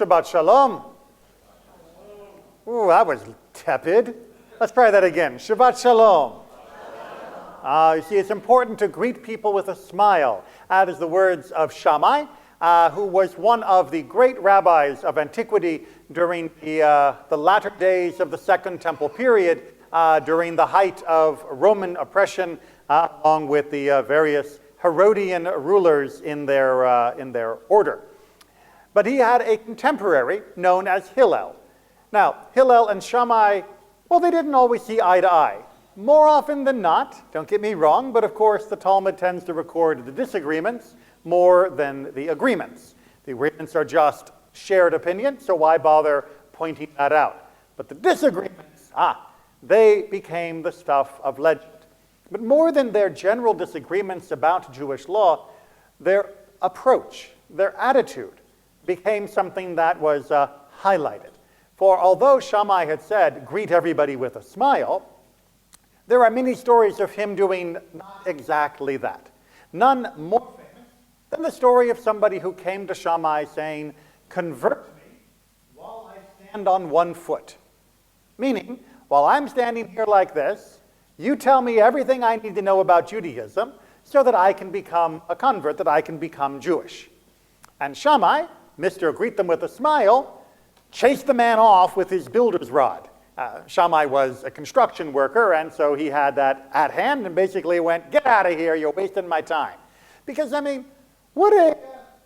Shabbat Shalom. Ooh, that was tepid. Let's try that again. Shabbat Shalom. You see, it's important to greet people with a smile. That is the words of Shammai, who was one of the great rabbis of antiquity during the latter days of the Second Temple period, during the height of Roman oppression, along with the various Herodian rulers in their order. But he had a contemporary known as Hillel. Now, Hillel and Shammai, well, they didn't always see eye to eye. More often than not, don't get me wrong, but of course the Talmud tends to record the disagreements more than the agreements. The agreements are just shared opinion, so why bother pointing that out? But the disagreements, they became the stuff of legend. But more than their general disagreements about Jewish law, their approach, their attitude, became something that was highlighted. For although Shammai had said, greet everybody with a smile, there are many stories of him doing not exactly that. None more famous than the story of somebody who came to Shammai saying, convert me while I stand on one foot. Meaning, while I'm standing here like this, you tell me everything I need to know about Judaism so that I can become a convert, that I can become Jewish. And Shammai, Mr. Greet them with a smile, chased the man off with his builder's rod. Shammai was a construction worker, and so he had that at hand and basically went, get out of here, you're wasting my time. Because, I mean, what a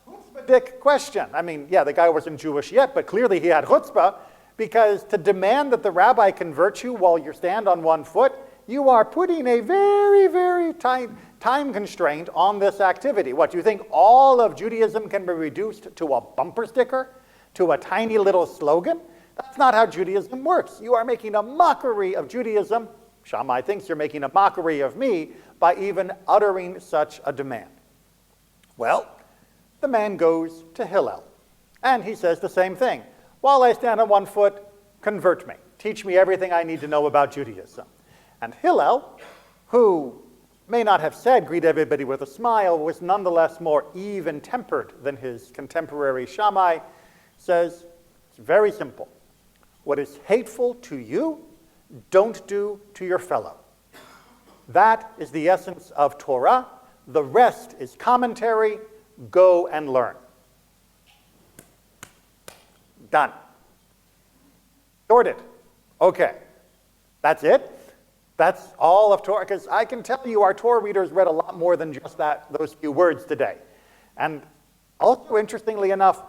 chutzpah-dick question. I mean, yeah, the guy wasn't Jewish yet, but clearly he had chutzpah, because to demand that the rabbi convert you while you stand on one foot, you are putting a very, very time constraint on this activity. What, do you think all of Judaism can be reduced to a bumper sticker? To a tiny little slogan? That's not how Judaism works. You are making a mockery of Judaism. Shammai thinks you're making a mockery of me by even uttering such a demand. Well, the man goes to Hillel, and he says the same thing. While I stand on one foot, convert me. Teach me everything I need to know about Judaism. And Hillel, who may not have said greet everybody with a smile, was nonetheless more even-tempered than his contemporary Shammai, says, it's very simple. What is hateful to you, don't do to your fellow. That is the essence of Torah. The rest is commentary. Go and learn. Done. Sorted. Okay. That's it? That's all of Torah? Because I can tell you our Torah readers read a lot more than just those few words today. And also, interestingly enough,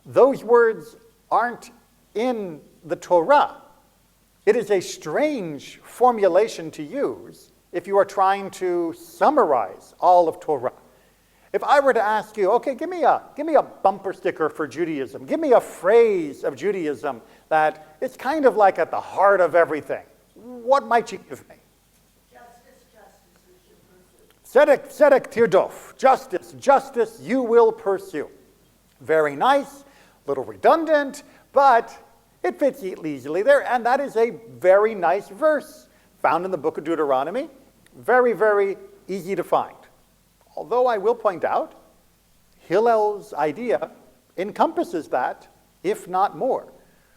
those words aren't in the Torah. It is a strange formulation to use if you are trying to summarize all of Torah. If I were to ask you, okay, give me a bumper sticker for Judaism, give me a phrase of Judaism that is kind of like at the heart of everything, what might you give me? Tzedek, tzedek tirdof. Justice, you will pursue. Very nice. Little redundant, but it fits easily there, and that is a very nice verse found in the book of Deuteronomy. Very, very easy to find. Although I will point out, Hillel's idea encompasses that, if not more.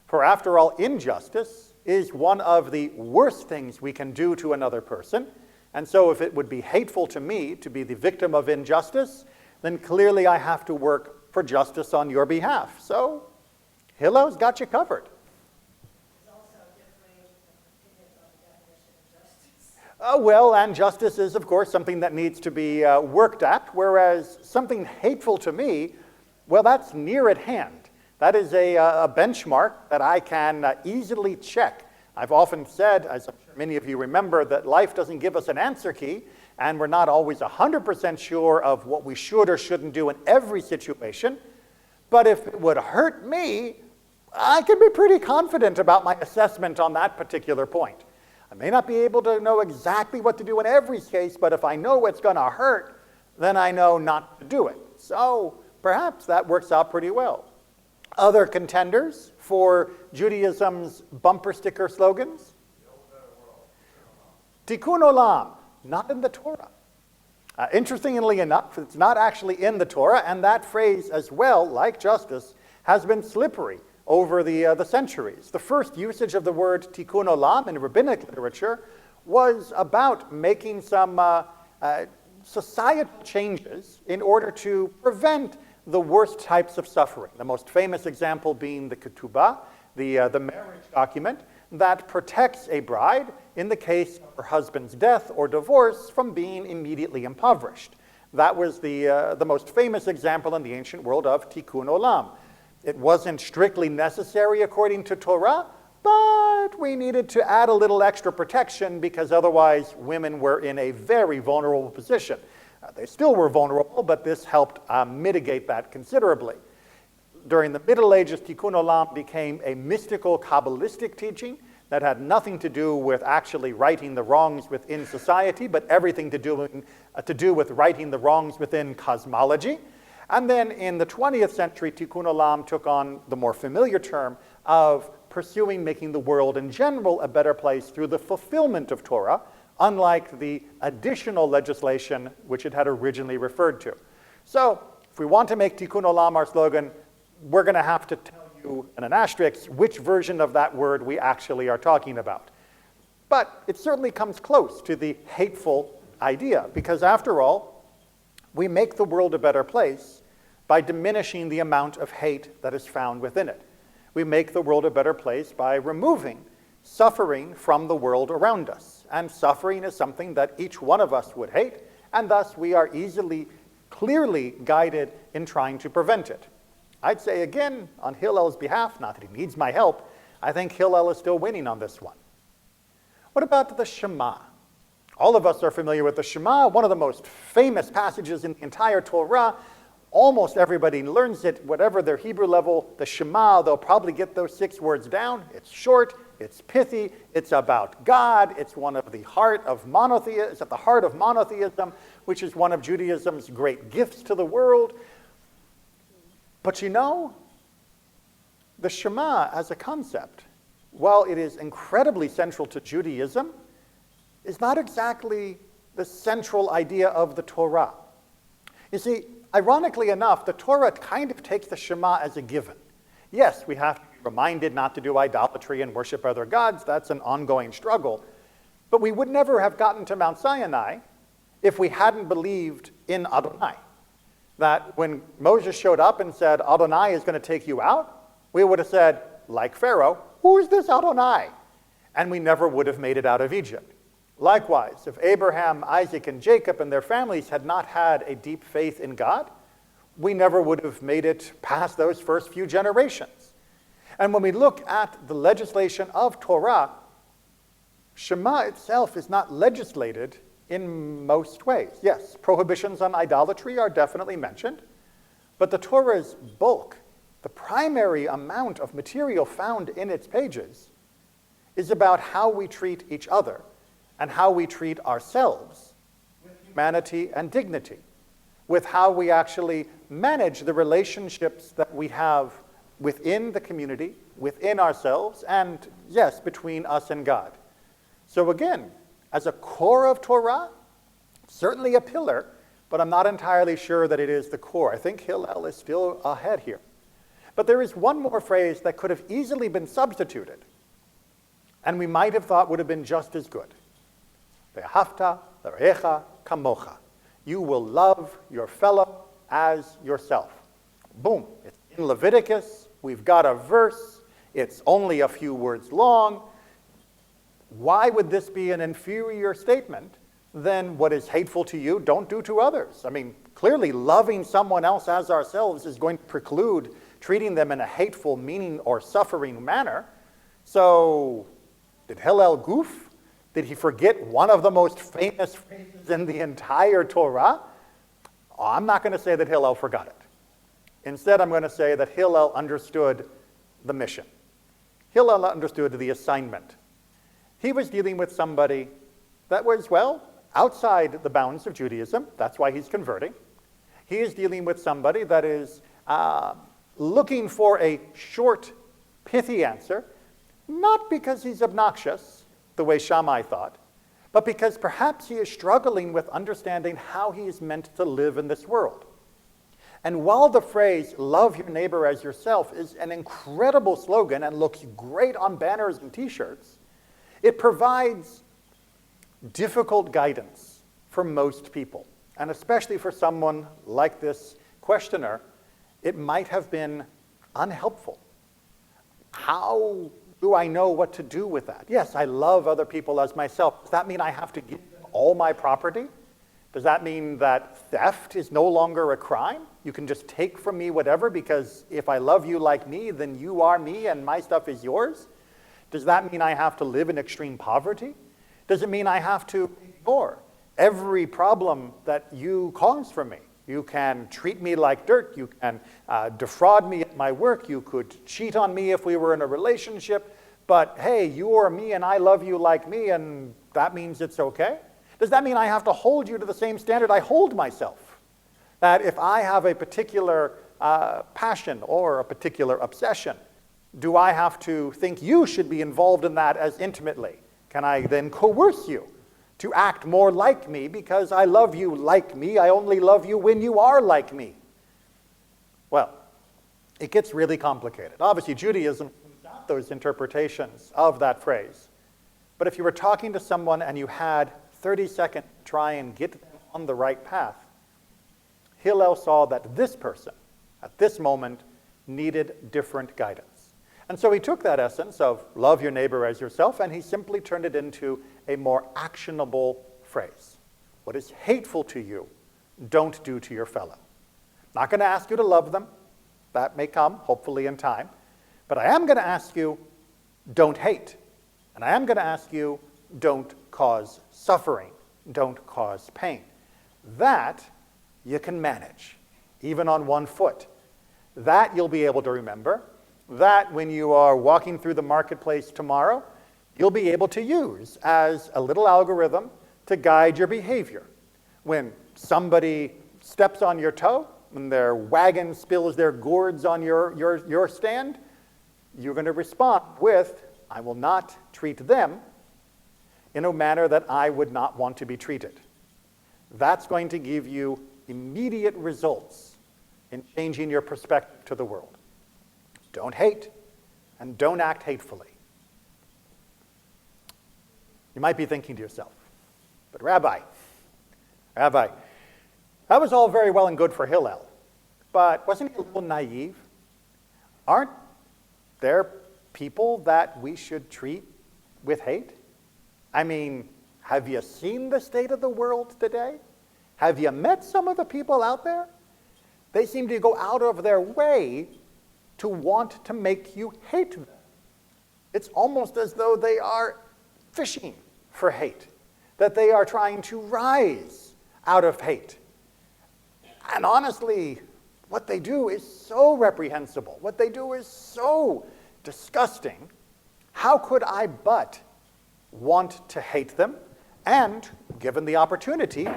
For after all, injustice is one of the worst things we can do to another person, and so if it would be hateful to me to be the victim of injustice, then clearly I have to work for justice on your behalf. So, Hillel's got you covered. There's also differing opinions on the definition of justice. Well, and justice is, of course, something that needs to be worked at, whereas something hateful to me, well, that's near at hand. That is a benchmark that I can easily check. I've often said, as many of you remember, that life doesn't give us an answer key, and we're not always 100% sure of what we should or shouldn't do in every situation. But if it would hurt me, I can be pretty confident about my assessment on that particular point. I may not be able to know exactly what to do in every case, but if I know it's going to hurt, then I know not to do it. So perhaps that works out pretty well. Other contenders for Judaism's bumper sticker slogans? Tikkun Olam. Not in the Torah. Interestingly enough, it's not actually in the Torah, and that phrase as well, like justice, has been slippery over the centuries. The first usage of the word tikkun olam in rabbinic literature was about making some societal changes in order to prevent the worst types of suffering. The most famous example being the ketubah, the marriage document that protects a bride in the case of her husband's death or divorce from being immediately impoverished. That was the most famous example in the ancient world of tikkun olam. It wasn't strictly necessary according to Torah, but we needed to add a little extra protection because otherwise women were in a very vulnerable position. They still were vulnerable, but this helped mitigate that considerably. During the Middle Ages, tikkun olam became a mystical Kabbalistic teaching that had nothing to do with actually righting the wrongs within society, but everything to do with righting the wrongs within cosmology. And then in the 20th century, tikkun olam took on the more familiar term of pursuing making the world in general a better place through the fulfillment of Torah, unlike the additional legislation which it had originally referred to. So if we want to make tikkun olam our slogan, we're going to have to tell you in an asterisk which version of that word we actually are talking about. But it certainly comes close to the hateful idea, because after all, we make the world a better place by diminishing the amount of hate that is found within it. We make the world a better place by removing suffering from the world around us. And suffering is something that each one of us would hate, and thus we are clearly guided in trying to prevent it. I'd say again, on Hillel's behalf, not that he needs my help, I think Hillel is still winning on this one. What about the Shema? All of us are familiar with the Shema, one of the most famous passages in the entire Torah. Almost everybody learns it, whatever their Hebrew level. The Shema, they'll probably get those 6 words down. It's short, it's pithy, it's about God, it's one of the heart of monotheism, it's at the heart of monotheism, which is one of Judaism's great gifts to the world. But you know, the Shema as a concept, while it is incredibly central to Judaism, is not exactly the central idea of the Torah. You see, ironically enough, the Torah kind of takes the Shema as a given. Yes, we have to be reminded not to do idolatry and worship other gods. That's an ongoing struggle. But we would never have gotten to Mount Sinai if we hadn't believed in Adonai. That when Moses showed up and said, Adonai is going to take you out, we would have said, like Pharaoh, who is this Adonai? And we never would have made it out of Egypt. Likewise, if Abraham, Isaac, and Jacob and their families had not had a deep faith in God, we never would have made it past those first few generations. And when we look at the legislation of Torah, Shema itself is not legislated in most ways. Yes, prohibitions on idolatry are definitely mentioned, but the Torah's bulk, the primary amount of material found in its pages, is about how we treat each other and how we treat ourselves with humanity and dignity, with how we actually manage the relationships that we have within the community, within ourselves, and yes, between us and God. So again, as a core of Torah, certainly a pillar, but I'm not entirely sure that it is the core. I think Hillel is still ahead here. But there is one more phrase that could have easily been substituted, and we might have thought would have been just as good. Ve'ahavta l'recha kamocha. You will love your fellow as yourself. Boom. It's in Leviticus. We've got a verse. It's only a few words long. Why would this be an inferior statement than what is hateful to you, don't do to others? I mean, clearly loving someone else as ourselves is going to preclude treating them in a hateful, meaning, or suffering manner. So, did Hillel goof? Did he forget one of the most famous phrases in the entire Torah? Oh, I'm not going to say that Hillel forgot it. Instead, I'm going to say that Hillel understood the mission. Hillel understood the assignment. He was dealing with somebody that was, well, outside the bounds of Judaism. That's why he's converting. He is dealing with somebody that is looking for a short, pithy answer, not because he's obnoxious, the way Shammai thought, but because perhaps he is struggling with understanding how he is meant to live in this world. And while the phrase, love your neighbor as yourself, is an incredible slogan and looks great on banners and t-shirts, it provides difficult guidance for most people. And especially for someone like this questioner, it might have been unhelpful. How do I know what to do with that? Yes, I love other people as myself. Does that mean I have to give them all my property? Does that mean that theft is no longer a crime? You can just take from me whatever because if I love you like me, then you are me and my stuff is yours? Does that mean I have to live in extreme poverty? Does it mean I have to ignore every problem that you cause for me? You can treat me like dirt. You can defraud me at my work. You could cheat on me if we were in a relationship. But hey, you are me and I love you like me, and that means it's okay? Does that mean I have to hold you to the same standard I hold myself? That if I have a particular passion or a particular obsession, do I have to think you should be involved in that as intimately? Can I then coerce you to act more like me because I love you like me? I only love you when you are like me. Well, it gets really complicated. Obviously, Judaism brings out those interpretations of that phrase. But if you were talking to someone and you had 30 seconds to try and get them on the right path, Hillel saw that this person, at this moment, needed different guidance. And so he took that essence of love your neighbor as yourself, and he simply turned it into a more actionable phrase. What is hateful to you, don't do to your fellow. Not going to ask you to love them. That may come, hopefully, in time. But I am going to ask you, don't hate. And I am going to ask you, don't cause suffering. Don't cause pain. That you can manage, even on one foot. That you'll be able to remember. That when you are walking through the marketplace tomorrow, you'll be able to use as a little algorithm to guide your behavior. When somebody steps on your toe, when their wagon spills their gourds on your stand, you're going to respond with, I will not treat them in a manner that I would not want to be treated. That's going to give you immediate results in changing your perspective to the world. Don't hate, and don't act hatefully. You might be thinking to yourself, but Rabbi, that was all very well and good for Hillel, but wasn't he a little naive? Aren't there people that we should treat with hate? I mean, have you seen the state of the world today? Have you met some of the people out there? They seem to go out of their way to want to make you hate them. It's almost as though they are fishing for hate, that they are trying to rise out of hate. And honestly, what they do is so reprehensible. What they do is so disgusting. How could I but want to hate them and, given the opportunity,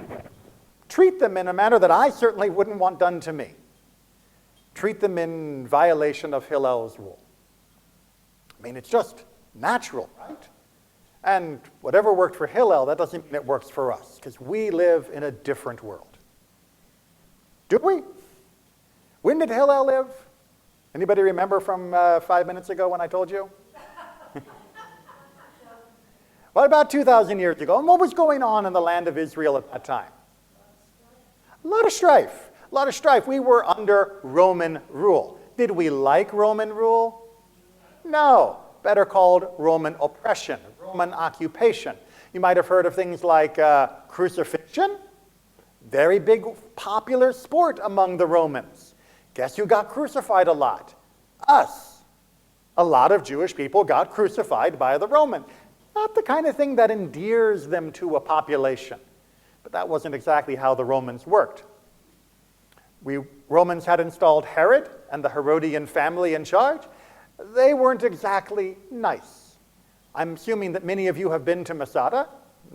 treat them in a manner that I certainly wouldn't want done to me? Treat them in violation of Hillel's rule. I mean, it's just natural, right? And whatever worked for Hillel, that doesn't mean it works for us, because we live in a different world. Do we? When did Hillel live? Anybody remember from 5 minutes ago when I told you? What about 2,000 years ago? And what was going on in the land of Israel at that time? A lot of strife. A lot of strife. We were under Roman rule. Did we like Roman rule? No. Better called Roman oppression, Roman occupation. You might have heard of things like crucifixion. Very big, popular sport among the Romans. Guess who got crucified a lot? Us. A lot of Jewish people got crucified by the Romans. Not the kind of thing that endears them to a population. But that wasn't exactly how the Romans worked. Romans had installed Herod and the Herodian family in charge. They weren't exactly nice. I'm assuming that many of you have been to Masada,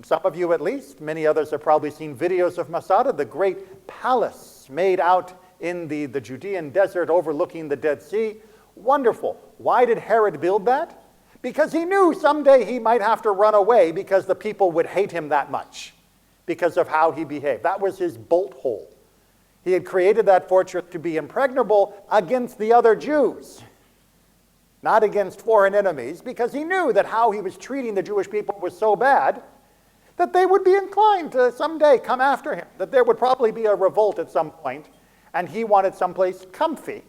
some of you at least. Many others have probably seen videos of Masada, the great palace made out in the Judean desert overlooking the Dead Sea. Wonderful. Why did Herod build that? Because he knew someday he might have to run away because the people would hate him that much because of how he behaved. That was his bolt hole. He had created that fortress to be impregnable against the other Jews, not against foreign enemies, because he knew that how he was treating the Jewish people was so bad that they would be inclined to someday come after him, that there would probably be a revolt at some point, and he wanted someplace comfy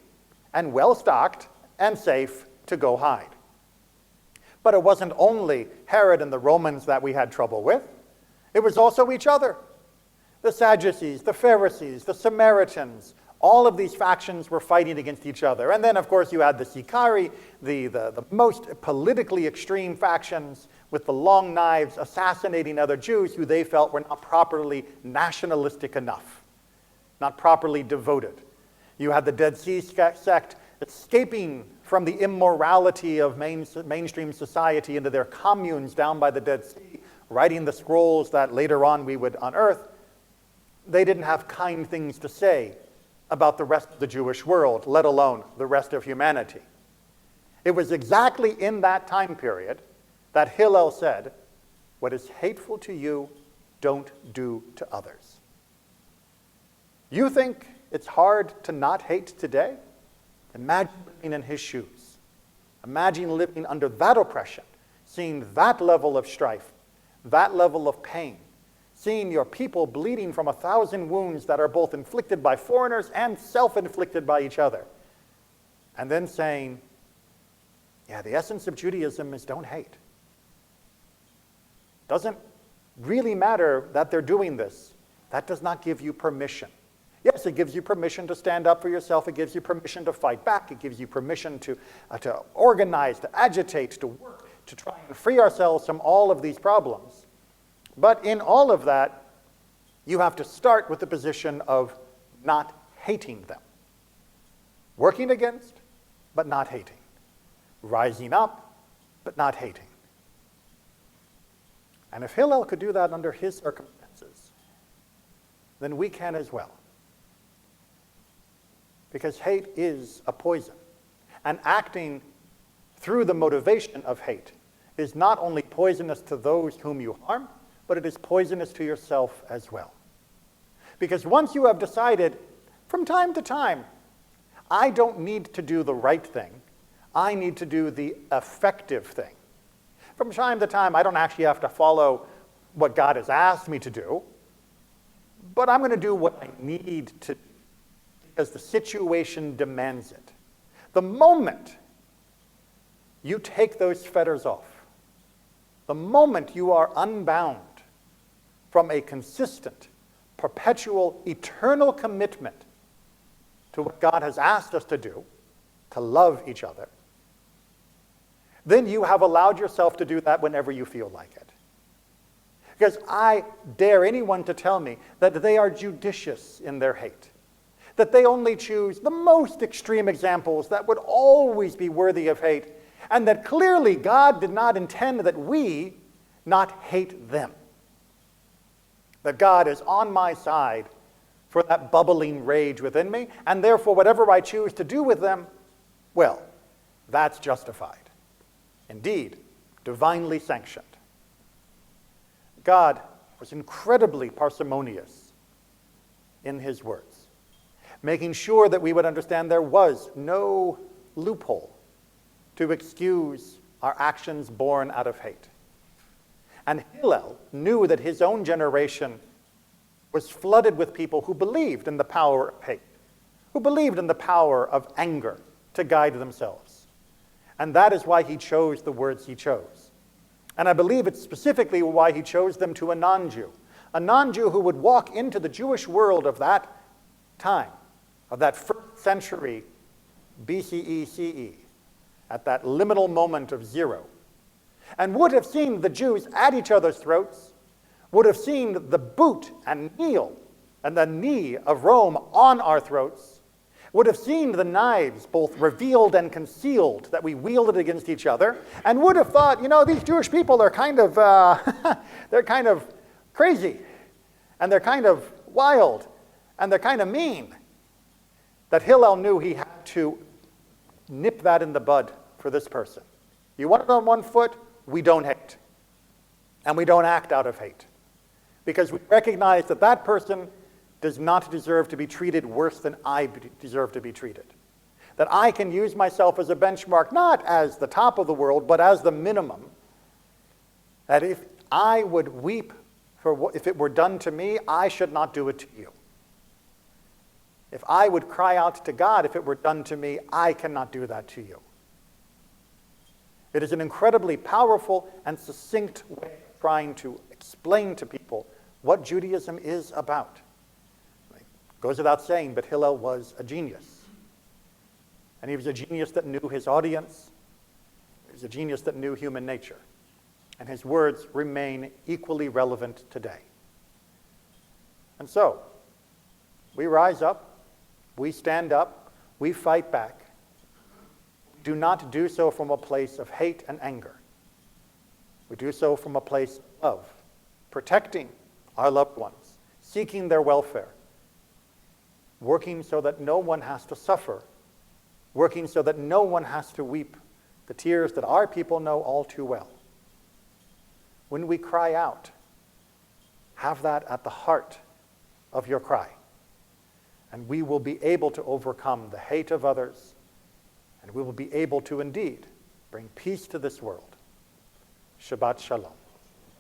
and well-stocked and safe to go hide. But it wasn't only Herod and the Romans that we had trouble with. It was also each other. The Sadducees, the Pharisees, the Samaritans, all of these factions were fighting against each other. And then, of course, you had the Sicarii, the most politically extreme factions with the long knives assassinating other Jews who they felt were not properly nationalistic enough, not properly devoted. You had the Dead Sea sect escaping from the immorality of mainstream society into their communes down by the Dead Sea, writing the scrolls that later on we would unearth. They didn't have kind things to say about the rest of the Jewish world, let alone the rest of humanity. It was exactly in that time period that Hillel said, "What is hateful to you, don't do to others." You think it's hard to not hate today? Imagine living in his shoes. Imagine living under that oppression, seeing that level of strife, that level of pain, seeing your people bleeding from 1,000 wounds that are both inflicted by foreigners and self-inflicted by each other. And then saying, yeah, the essence of Judaism is don't hate. Doesn't really matter that they're doing this. That does not give you permission. Yes, it gives you permission to stand up for yourself. It gives you permission to fight back. It gives you permission to organize, to agitate, to work, to try and free ourselves from all of these problems. But in all of that, you have to start with the position of not hating them. Working against, but not hating. Rising up, but not hating. And if Hillel could do that under his circumstances, then we can as well. Because hate is a poison. And acting through the motivation of hate is not only poisonous to those whom you harm, but it is poisonous to yourself as well. Because once you have decided, from time to time, I don't need to do the right thing, I need to do the effective thing. From time to time, I don't actually have to follow what God has asked me to do, but I'm going to do what I need to do because the situation demands it. The moment you take those fetters off, the moment you are unbound from a consistent, perpetual, eternal commitment to what God has asked us to do, to love each other, then you have allowed yourself to do that whenever you feel like it. Because I dare anyone to tell me that they are judicious in their hate, that they only choose the most extreme examples that would always be worthy of hate, and that clearly God did not intend that we not hate them. That God is on my side for that bubbling rage within me, and therefore whatever I choose to do with them, well, that's justified. Indeed, divinely sanctioned. God was incredibly parsimonious in his words, making sure that we would understand there was no loophole to excuse our actions born out of hate. And Hillel knew that his own generation was flooded with people who believed in the power of hate, who believed in the power of anger to guide themselves. And that is why he chose the words he chose. And I believe it's specifically why he chose them to a non-Jew who would walk into the Jewish world of that time, of that first century BCE, CE, at that liminal moment of zero, and would have seen the Jews at each other's throats, would have seen the boot and heel and the knee of Rome on our throats, would have seen the knives both revealed and concealed that we wielded against each other, and would have thought, you know, these Jewish people are kind of, they're kind of crazy, and they're kind of wild, and they're kind of mean. That Hillel knew he had to nip that in the bud for this person. You want it on one foot? We don't hate. And we don't act out of hate. Because we recognize that that person does not deserve to be treated worse than I deserve to be treated. That I can use myself as a benchmark, not as the top of the world, but as the minimum. That if I would weep if it were done to me, I should not do it to you. If I would cry out to God if it were done to me, I cannot do that to you. It is an incredibly powerful and succinct way of trying to explain to people what Judaism is about. It goes without saying, but Hillel was a genius. And he was a genius that knew his audience. He was a genius that knew human nature. And his words remain equally relevant today. And so, we rise up, we stand up, we fight back. Do not do so from a place of hate and anger. We do so from a place of love, protecting our loved ones, seeking their welfare, working so that no one has to suffer, working so that no one has to weep the tears that our people know all too well. When we cry out, have that at the heart of your cry. And we will be able to overcome the hate of others, and we will be able to indeed bring peace to this world. Shabbat Shalom.